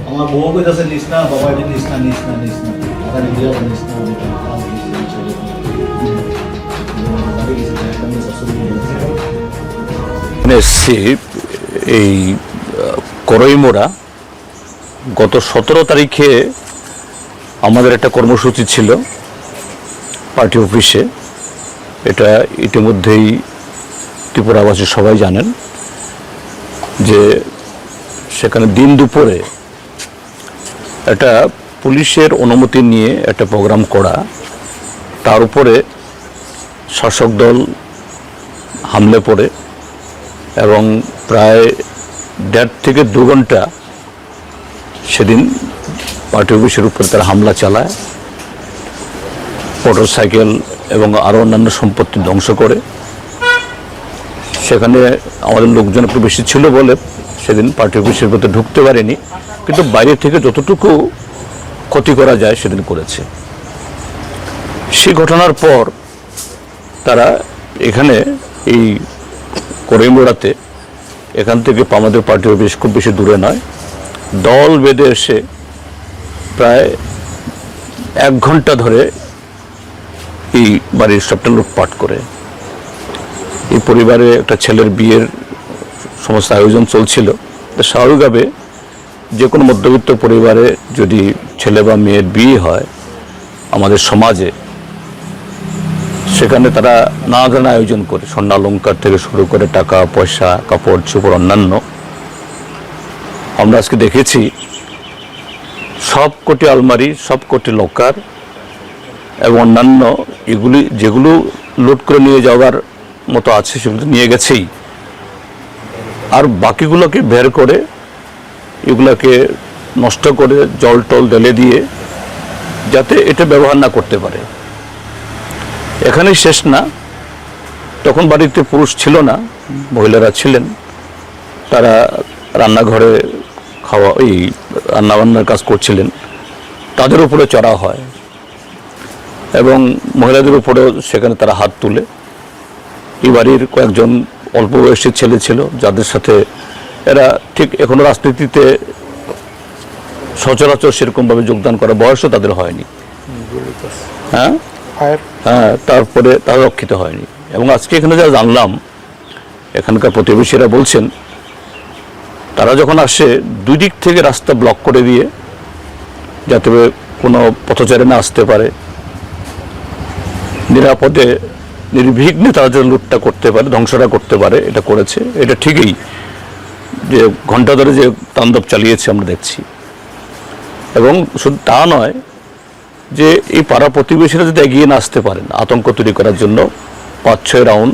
আমার বউ কইতাছে নিস না, বাবা এটা নিস না, নিস না, নিস না, আবার নিয়ে নিস না, এই করইমোড়া গত 17 তারিখে আমাদের একটা কর্মসূচি ছিল পার্টি অফিসে। এটা ইতিমধ্যেই ত্রিপুরাবাসী সবাই জানেন যে সেখানে দিন দুপুরে একটা পুলিশের অনুমতি নিয়ে একটা প্রোগ্রাম করা, তার উপরে শাসক দল হামলে পড়ে এবং প্রায় 1.5 থেকে 2 ঘন্টা সেদিন পার্টি অফিসের উপরে তারা হামলা চালায়, মোটর সাইকেল এবং আরও অন্যান্য সম্পত্তি ধ্বংস করে। সেখানে আমাদের লোকজন একটু বেশি ছিল বলে সেদিন পার্টি অফিসের ভেতরে ঢুকতে পারেনি, কিন্তু বাইরে থেকে যতটুকু ক্ষতি করা যায় সেদিন করেছে। সেই ঘটনার পর তারা এখানে এই করইমোড়াতে, এখান থেকে আমাদের পার্টি অফিস খুব বেশি দূরে নয়, দল বেঁধে এসে প্রায় 1 ঘন্টা ধরে এই বাড়ির সবটা লুটপাট করে। এই পরিবারে একটা ছেলের বিয়ের সমস্ত আয়োজন চলছিল। স্বাভাবিকভাবে যে কোনো মধ্যবিত্ত পরিবারে যদি ছেলে বা মেয়ের বিয়ে হয় আমাদের সমাজে, সেখানে তারা নানা ধরনের আয়োজন করে, স্বর্ণালঙ্কার থেকে শুরু করে টাকা পয়সা, কাপড় চোপড়, অন্যান্য। আমরা আজকে দেখেছি সব কোটি আলমারি, সব কোটি লকার এবং অন্যান্য এগুলি যেগুলো লুট করে নিয়ে যাওয়ার মতো আছে সেগুলো নিয়ে গেছেই, আর বাকিগুলোকে বের করে এগুলোকে নষ্ট করে জল টল ঢেলে দিয়ে যাতে এটা ব্যবহার না করতে পারে। এখানেই শেষ না, তখন বাড়িতে পুরুষ ছিল না, মহিলারা ছিলেন। তারা রান্নাঘরে এই রান্নাবান্নার কাজ করছিলেন, তাদের উপরে চড়া হয় এবং মহিলাদের উপরেও সেখানে তারা হাত তুলে। এই বাড়ির কয়েকজন অল্প বয়সী ছেলে ছিল যাদের সাথে এরা ঠিক এখনো রাজনীতিতে সচরাচর সেরকমভাবে যোগদান করার বয়সও তাদের হয়নি। হ্যাঁ, তারপরে তারা রক্ষিত হয়নি। এবং আজকে এখানে যা জানলাম, এখানকার প্রতিবেশীরা বলছেন তারা যখন আসে 2 দিক থেকে রাস্তা ব্লক করে দিয়ে যাতে কোনো পথচারী না আসতে পারে, নিরাপদে নির্বিঘ্নে তারা যে লুটটা করতে পারে, ধ্বংসটা করতে পারে, এটা করেছে। এটা ঠিকই যে ঘন্টা ধরে যে তাণ্ডব চালিয়েছে আমরা দেখছি। এবং শুধু তা নয়, যে এই পাড়া প্রতিবেশীরা যদি এগিয়ে না আসতে পারেন আতঙ্ক তৈরি করার জন্য 5-6 রাউন্ড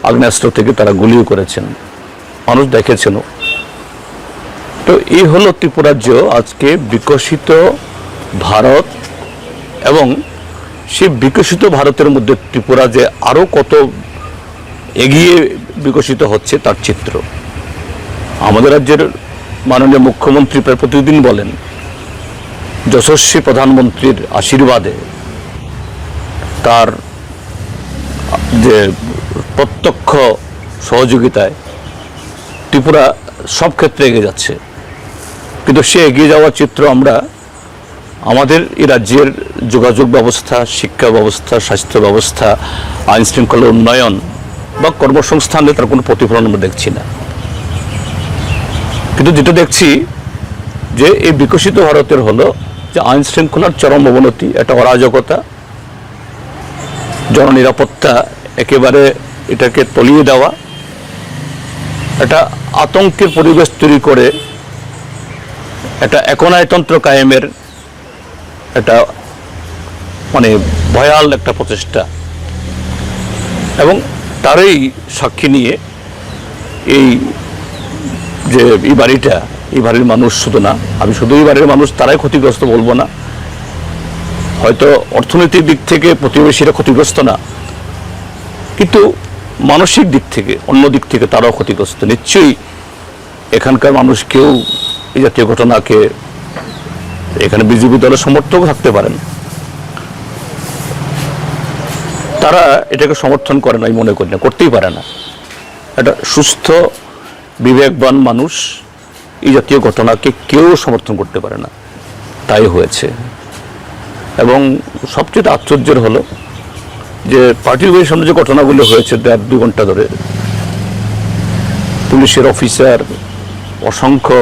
আগ্নেয়াস্ত্র থেকে তারা গুলিও করেছেন, মানুষ দেখেছেনও। তো এই হলো ত্রিপুরাজ্য আজকে বিকশিত ভারত, এবং সেই বিকশিত ভারতের মধ্যে ত্রিপুরা যে আরও কত এগিয়ে বিকশিত হচ্ছে তার চিত্র। আমাদের রাজ্যের মাননীয় মুখ্যমন্ত্রী প্রায় প্রতিদিন বলেন যশস্বী প্রধানমন্ত্রীর আশীর্বাদে, তার যে প্রত্যক্ষ সহযোগিতায় ত্রিপুরা সব ক্ষেত্রে এগিয়ে যাচ্ছে। কিন্তু সে এগিয়ে যাওয়ার চিত্র আমরা আমাদের এই রাজ্যের যোগাযোগ ব্যবস্থা, শিক্ষা ব্যবস্থা, স্বাস্থ্য ব্যবস্থা, আইন শৃঙ্খলা উন্নয়ন বা কর্মসংস্থানে তার কোনো প্রতিফলন আমরা দেখছি না। কিন্তু যেটা দেখছি যে এই বিকশিত ভারতের হলো যে আইন শৃঙ্খলার চরম অবনতি, একটা অরাজকতা, জননিরাপত্তা একেবারে এটাকে তলিয়ে দেওয়া, একটা আতঙ্কের পরিবেশ তৈরি করে একটা একনায়তন্ত্র কায়েমের একটা মানে ভয়াল একটা প্রচেষ্টা, এবং তারই সাক্ষী নিয়ে এই যে এই বাড়িটা, এই বাড়ির মানুষ শুধু না, আমি শুধু এই বাড়ির মানুষ তারাই ক্ষতিগ্রস্ত বলবো না, হয়তো অর্থনৈতিক দিক থেকে প্রতিবেশীরা ক্ষতিগ্রস্ত না, কিন্তু মানসিক দিক থেকে, অন্য দিক থেকে তারাও ক্ষতিগ্রস্ত। নিশ্চয়ই এখানকার মানুষ কেউ এই জাতীয় ঘটনাকে, এখানে বিজেপি দলের সমর্থক থাকতে পারেন, তারা এটাকে সমর্থন করে না, আমি মনে করি না, করতেই পারে না। একটা সুস্থ বিবেকবান মানুষ এই জাতীয় ঘটনাকে কেউ সমর্থন করতে পারে না, তাই হয়েছে। এবং সবচেয়ে আশ্চর্যের হলো যে পার্টির সামনে যে ঘটনাগুলো হয়েছে 1.5-2 ঘন্টা ধরে, পুলিশের অফিসার, অসংখ্য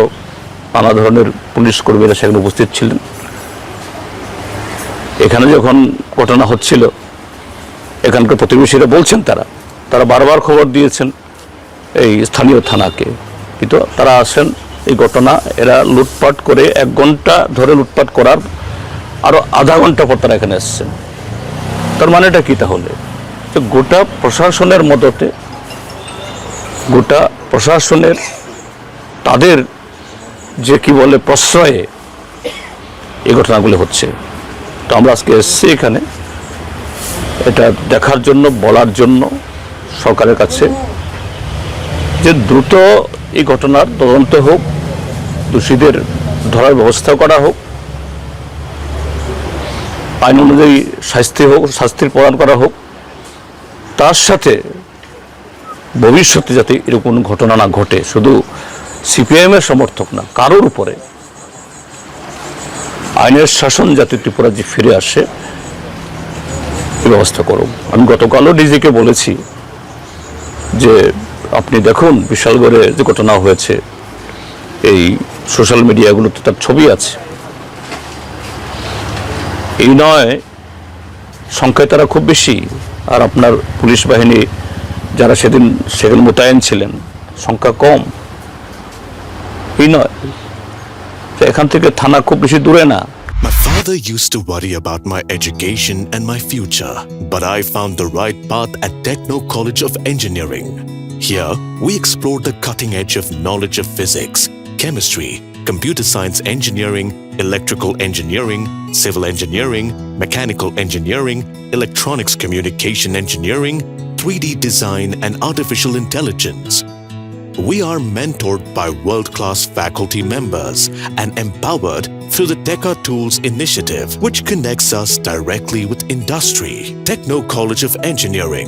নানা ধরনের পুলিশ কর্মীরা সেখানে উপস্থিত ছিলেন। এখানে যখন ঘটনা হচ্ছিল, এখানকার প্রতিবেশীরা বলছেন তারা বারবার খবর দিয়েছেন এই স্থানীয় থানাকে, কিন্তু তারা আসেন এই ঘটনা, এরা লুটপাট করে 1 ঘন্টা ধরে লুটপাট করার আরো আধা ঘন্টা পর তারা এখানে এসছেন। তার মানেটা কি তাহলে? যে গোটা প্রশাসনের মদতে, গোটা প্রশাসনের তাদের যে কি বলে প্রশ্রয়ে এই ঘটনাগুলো হচ্ছে। তো আমরা আজকে এসেছি এখানে এটা দেখার জন্য, বলার জন্য সরকারের কাছে যে দ্রুত এই ঘটনার তদন্ত হোক, দোষীদের ধরার ব্যবস্থা করা হোক, আইন অনুযায়ী শাস্তির প্রদান করা হোক, তার সাথে ভবিষ্যতে যাতে এরকম ঘটনা না ঘটে, শুধু সিপিআইএমের সমর্থক না, কারোর উপরে আইনের শাসন যাতে ত্রিপুরা যে ফিরে আসে এই ব্যবস্থা করুক। আমি গতকালও ডিজিকে বলেছি যে আপনি দেখুন বিশালগড়ে যে ঘটনা হয়েছে, এই সোশ্যাল মিডিয়াগুলোতে তার ছবি আছে। এই নয় সংখ্যায় তারা খুব বেশি, আর আপনার পুলিশ বাহিনী যারা সেখানে মোতায়েন ছিলেন সংখ্যা কম। এই নয় এখান থেকে থানা খুব বেশি দূরে না। My father used to worry about my education and my future, but I found the right path at Techno College of Engineering. Here, we explore the cutting edge of knowledge of physics, chemistry, computer science engineering, electrical engineering, civil engineering, mechanical engineering, electronics communication engineering, 3D design, and artificial intelligence. We are mentored by world-class faculty members and empowered through the Teka Tools initiative, which connects us directly with industry. Techno College of Engineering,